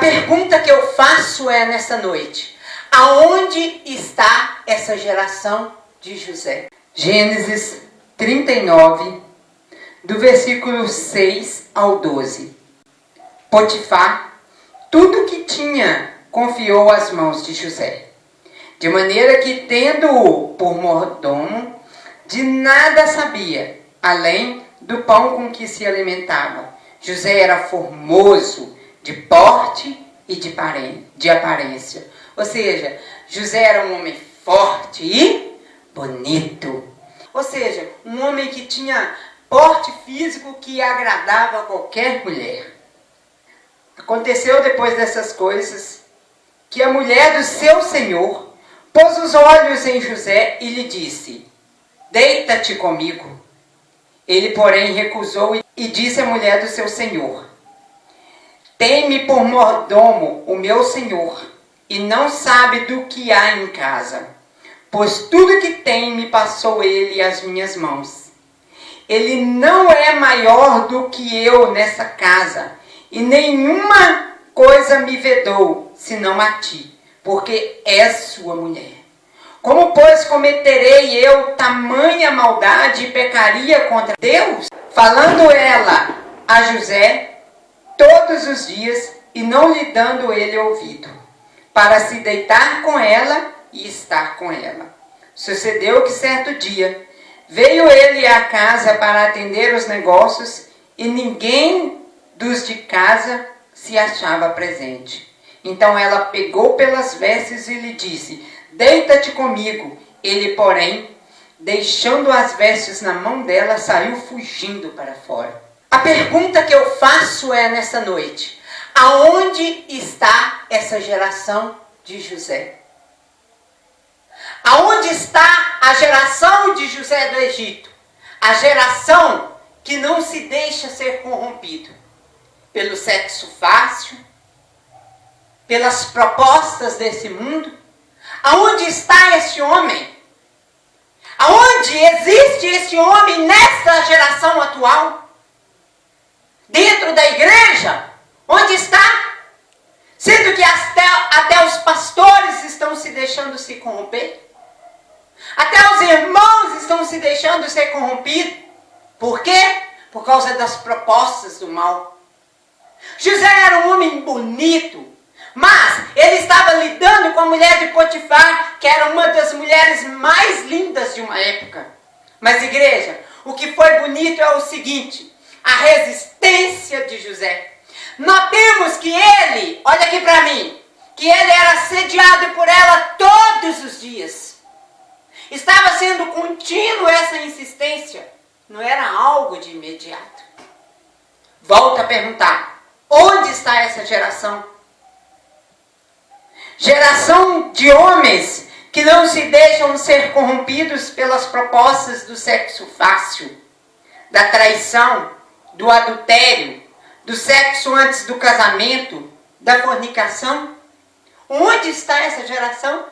pergunta que eu faço é nessa noite: aonde está essa geração de José? Gênesis 39, do versículo 6 ao 12. Potifar, tudo que tinha, confiou às mãos de José. De maneira que, tendo-o por mordomo, de nada sabia, além do pão com que se alimentava. José era formoso de porte e de aparência. Ou seja, José era um homem forte e bonito. Ou seja, um homem que tinha porte físico que agradava a qualquer mulher. Aconteceu depois dessas coisas que a mulher do seu senhor pôs os olhos em José e lhe disse: deita-te comigo. Ele, porém, recusou e disse à mulher do seu senhor: tem-me por mordomo o meu senhor, e não sabe do que há em casa, pois tudo que tem me passou ele às minhas mãos. Ele não é maior do que eu nessa casa, e nenhuma coisa me vedou, senão a ti, porque és sua mulher. Como, pois, cometerei eu tamanha maldade e pecaria contra Deus? Falando ela a José todos os dias, e não lhe dando ele ouvido, para se deitar com ela e estar com ela. Sucedeu que certo dia veio ele à casa para atender os negócios, e ninguém dos de casa se achava presente. Então ela pegou pelas vestes e lhe disse: deita-te comigo. Ele, porém, deixando as vestes na mão dela, saiu fugindo para fora. A pergunta que eu faço é nessa noite: aonde está essa geração de José? Aonde está a geração de José do Egito? A geração que não se deixa ser corrompido pelo sexo fácil, pelas propostas desse mundo. Aonde está esse homem? Aonde existe esse homem nesta geração atual? Dentro da igreja? Onde está? Sendo que até os pastores estão se deixando se corromper. Até os irmãos estão se deixando ser corrompidos. Por quê? Por causa das propostas do mal. José era um homem bonito, mas ele estava lidando com a mulher de Potifar, que era uma das mulheres mais lindas de uma época. Mas, igreja, o que foi bonito é o seguinte: a resistência de José. Notemos que ele, olha aqui para mim, que ele era assediado por ela todos os dias. Estava sendo contínuo essa insistência, não era algo de imediato. Volto a perguntar: onde está essa geração? Geração de homens que não se deixam ser corrompidos pelas propostas do sexo fácil, da traição, do adultério, do sexo antes do casamento, da fornicação. Onde está essa geração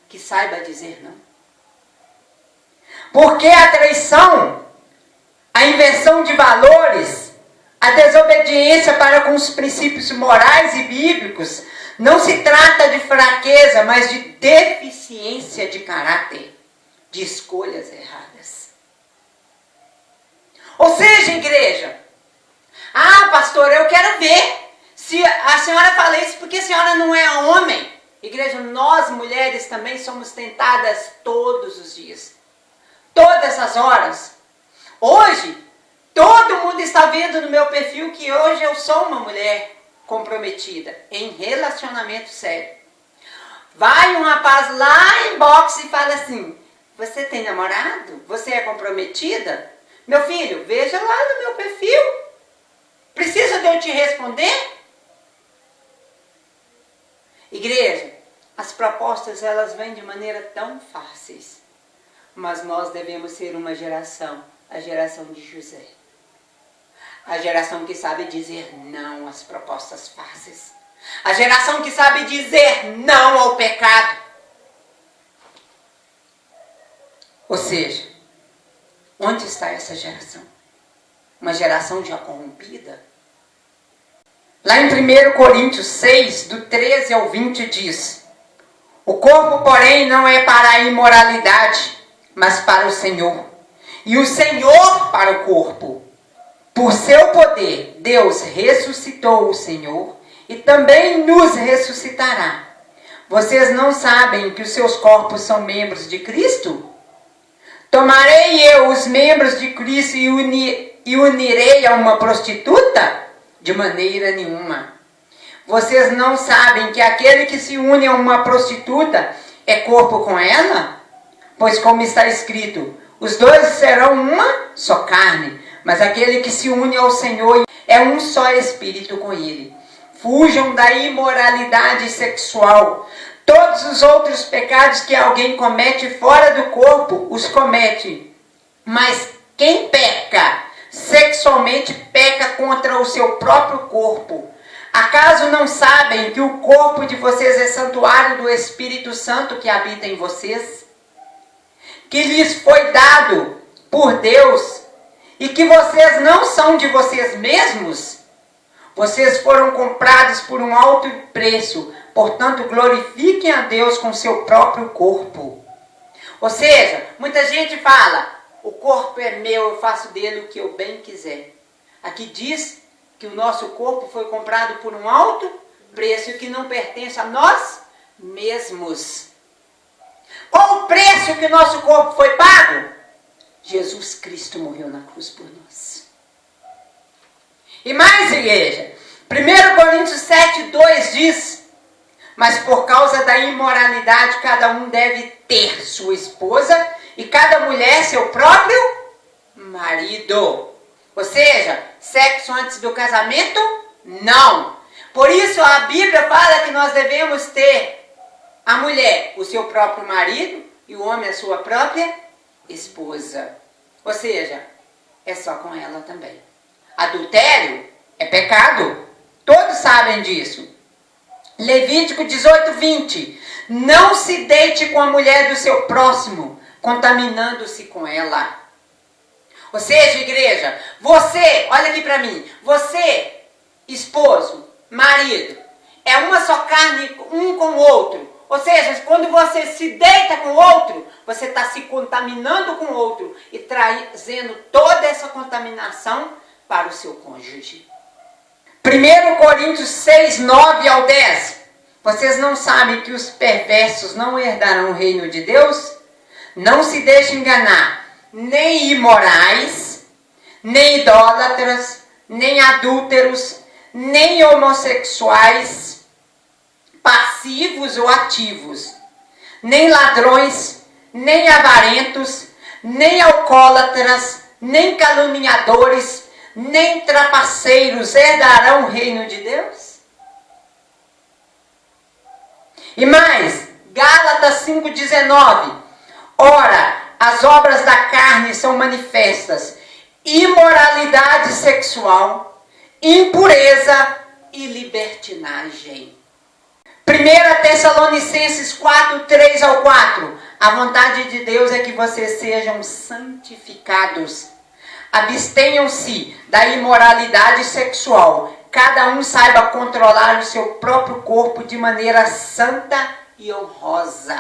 que saiba dizer não? Porque a traição, a inversão de valores, a desobediência para com os princípios morais e bíblicos não se trata de fraqueza, mas de deficiência de caráter, de escolhas erradas. Ou seja, igreja, pastor, eu quero ver se a senhora fala isso porque a senhora não é homem. Igreja, nós mulheres também somos tentadas todos os dias, todas as horas. Hoje, todo mundo está vendo no meu perfil que hoje eu sou uma mulher comprometida em relacionamento sério. Vai um rapaz lá em boxe e fala assim: você tem namorado? Você é comprometida? Meu filho, veja lá no meu perfil. Precisa de eu te responder? Igreja, as propostas elas vêm de maneira tão fáceis, mas nós devemos ser uma geração, a geração de José. A geração que sabe dizer não às propostas fáceis. A geração que sabe dizer não ao pecado. Ou seja, onde está essa geração? Uma geração já corrompida? Lá em 1 Coríntios 6, do 13 ao 20 diz: o corpo, porém, não é para a imoralidade, mas para o Senhor. E o Senhor para o corpo. Por seu poder, Deus ressuscitou o Senhor e também nos ressuscitará. Vocês não sabem que os seus corpos são membros de Cristo? Tomarei eu os membros de Cristo e unirei a uma prostituta? De maneira nenhuma. Vocês não sabem que aquele que se une a uma prostituta é corpo com ela? Pois como está escrito, os dois serão uma só carne, mas aquele que se une ao Senhor é um só espírito com ele. Fujam da imoralidade sexual. Todos os outros pecados que alguém comete fora do corpo, os comete. Mas quem peca sexualmente peca contra o seu próprio corpo. Acaso não sabem que o corpo de vocês é santuário do Espírito Santo que habita em vocês? Que lhes foi dado por Deus e que vocês não são de vocês mesmos? Vocês foram comprados por um alto preço, portanto glorifiquem a Deus com seu próprio corpo. Ou seja, muita gente fala, o corpo é meu, eu faço dele o que eu bem quiser. Aqui diz que o nosso corpo foi comprado por um alto preço e que não pertence a nós mesmos. Qual o preço que o nosso corpo foi pago? Jesus Cristo morreu na cruz por nós. E mais, igreja, 1 Coríntios 7, 2 diz: mas por causa da imoralidade cada um deve ter sua esposa e cada mulher seu próprio marido. Ou seja, sexo antes do casamento? Não. Por isso a Bíblia fala que nós devemos ter a mulher o seu próprio marido e o homem a sua própria esposa. Ou seja, é só com ela também. Adultério é pecado. Todos sabem disso. Levítico 18, 20. Não se deite com a mulher do seu próximo, contaminando-se com ela. Ou seja, igreja, você, olha aqui para mim, você, esposo, marido, é uma só carne um com o outro. Ou seja, quando você se deita com o outro, você está se contaminando com o outro e trazendo toda essa contaminação para o seu cônjuge. 1 Coríntios 6, 9 ao 10. Vocês não sabem que os perversos não herdarão o reino de Deus? Não se deixem enganar. Nem imorais, nem idólatras, nem adúlteros, nem homossexuais, passivos ou ativos, nem ladrões, nem avarentos, nem alcoólatras, nem caluniadores, nem trapaceiros herdarão o reino de Deus? E mais, Gálatas 5,19. Ora, as obras da carne são manifestas: imoralidade sexual, impureza e libertinagem. 1 Tessalonicenses 4, 3 ao 4. A vontade de Deus é que vocês sejam santificados. Abstenham-se da imoralidade sexual. Cada um saiba controlar o seu próprio corpo de maneira santa e honrosa.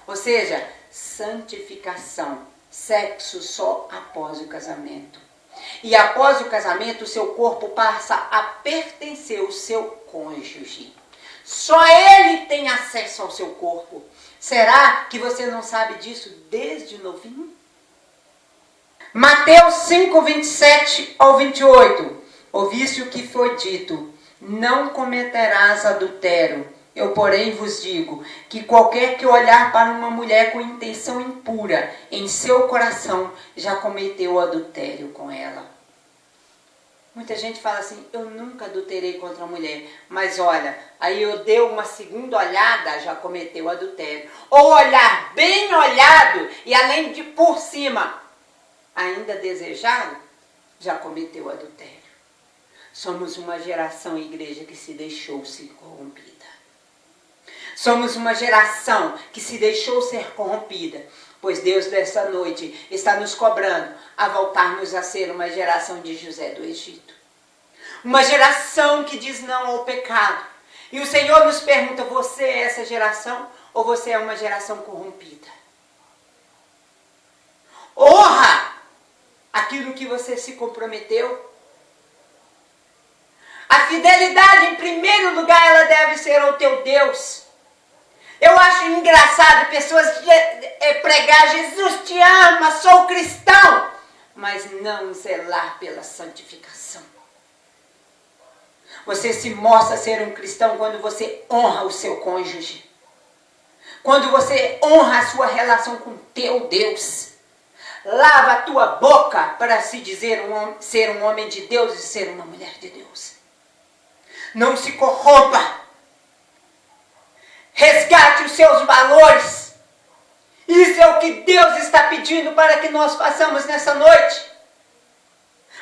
Ou seja, santificação, sexo só após o casamento. E após o casamento, o seu corpo passa a pertencer ao seu cônjuge. Só ele tem acesso ao seu corpo. Será que você não sabe disso desde novinho? Mateus 5, 27 ao 28. Ouviste o que foi dito: não cometerás adultério. Eu, porém, vos digo que qualquer que olhar para uma mulher com intenção impura em seu coração, já cometeu adultério com ela. Muita gente fala assim: eu nunca adulterei contra a mulher. Mas olha, aí eu dei uma segunda olhada, já cometeu adultério. Ou olhar bem olhado e além de por cima, ainda desejado, já cometeu adultério. Somos uma geração, igreja, que se deixou ser corrompida. Somos uma geração que se deixou ser corrompida, pois Deus dessa noite está nos cobrando a voltarmos a ser uma geração de José do Egito. Uma geração que diz não ao pecado. E o Senhor nos pergunta, você é essa geração ou você é uma geração corrompida? Honra aquilo que você se comprometeu. A fidelidade, em primeiro lugar, ela deve ser ao teu Deus. Eu acho engraçado pessoas pregar, Jesus te ama, sou cristão, mas não zelar pela santificação. Você se mostra ser um cristão quando você honra o seu cônjuge. Quando você honra a sua relação com teu Deus. Lava a tua boca para se dizer ser um homem de Deus e ser uma mulher de Deus. Não se corrompa. Resgate os seus valores. Isso é o que Deus está pedindo para que nós façamos nessa noite.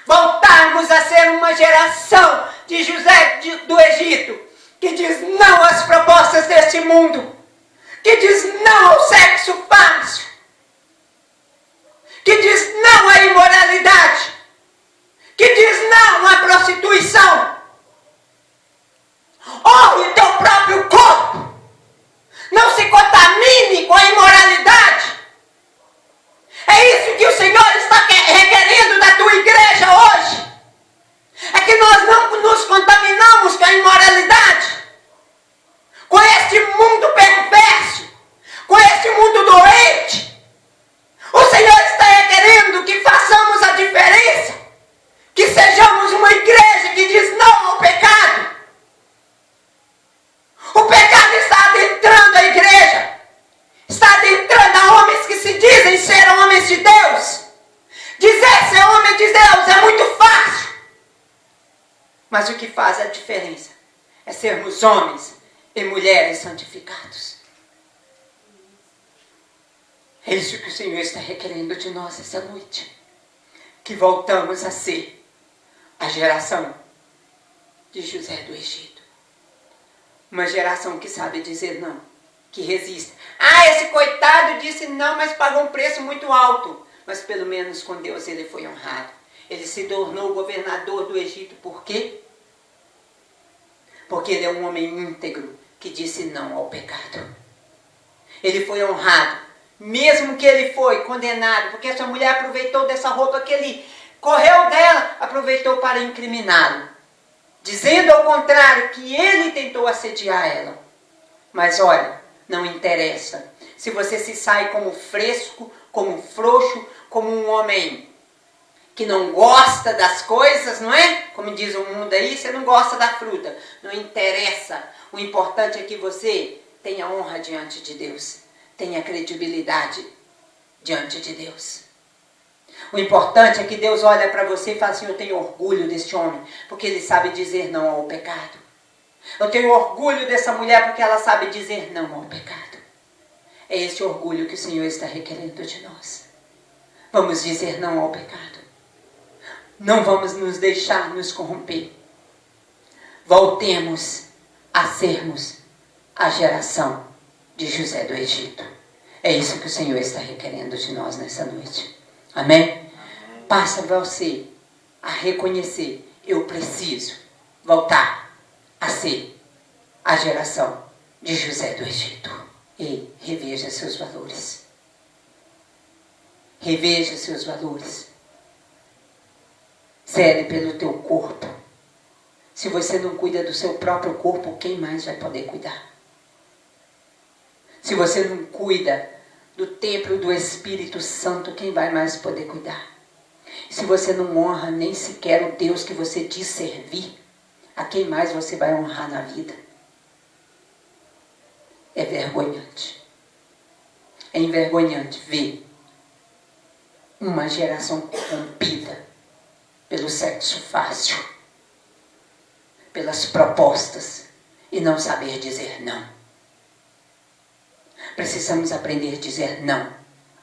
Voltarmos a ser uma geração de José do Egito, que diz não às propostas deste mundo, que diz não ao sexo fácil, que diz não à imoralidade, que diz não à prostituição. Honre o teu próprio corpo. Não se contamine com a imoralidade. É isso que o Senhor está requerendo da tua igreja hoje. É que nós não nos contaminamos com a imoralidade, com este mundo perverso, com este mundo doente. O Senhor está requerendo que façamos a diferença, que sejamos uma igreja que diz não ao pecado. O pecado está adentrando a igreja, está adentrando a homens que se dizem ser homens de Deus. Dizer ser homem de Deus é muito fácil, mas o que faz a diferença é sermos homens e mulheres santificados. É isso que o Senhor está requerendo de nós essa noite. Que voltamos a ser a geração de José do Egito. Uma geração que sabe dizer não, que resiste. Esse coitado disse não, mas pagou um preço muito alto. Mas pelo menos com Deus ele foi honrado. Ele se tornou governador do Egito. Por quê? Porque ele é um homem íntegro que disse não ao pecado. Ele foi honrado. Mesmo que ele foi condenado, porque essa mulher aproveitou dessa roupa que ele correu dela, aproveitou para incriminá-lo, dizendo ao contrário que ele tentou assediar ela. Mas olha, não interessa. Se você se sai como fresco, como frouxo, como um homem que não gosta das coisas, não é? Como diz o mundo aí, você não gosta da fruta. Não interessa. O importante é que você tenha honra diante de Deus. Tenha credibilidade diante de Deus. O importante é que Deus olha para você e fala assim, eu tenho orgulho deste homem, porque ele sabe dizer não ao pecado. Eu tenho orgulho dessa mulher, porque ela sabe dizer não ao pecado. É esse orgulho que o Senhor está requerendo de nós. Vamos dizer não ao pecado. Não vamos nos deixar nos corromper. Voltemos a sermos a geração de José do Egito. É isso que o Senhor está requerendo de nós nessa noite. Amém? Passa você a reconhecer, eu preciso voltar a ser a geração de José do Egito. E reveja seus valores. Reveja seus valores. Zele pelo teu corpo. Se você não cuida do seu próprio corpo, quem mais vai poder cuidar? Se você não cuida do templo do Espírito Santo, quem vai mais poder cuidar? Se você não honra nem sequer o Deus que você diz servir, a quem mais você vai honrar na vida? É vergonhante. É envergonhante ver uma geração corrompida pelo sexo fácil, pelas propostas, e não saber dizer não. Precisamos aprender a dizer não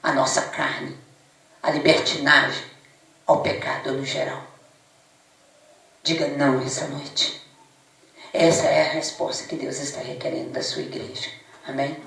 à nossa carne, à libertinagem, ao pecado no geral. Diga não essa noite. Essa é a resposta que Deus está requerendo da sua igreja. Amém?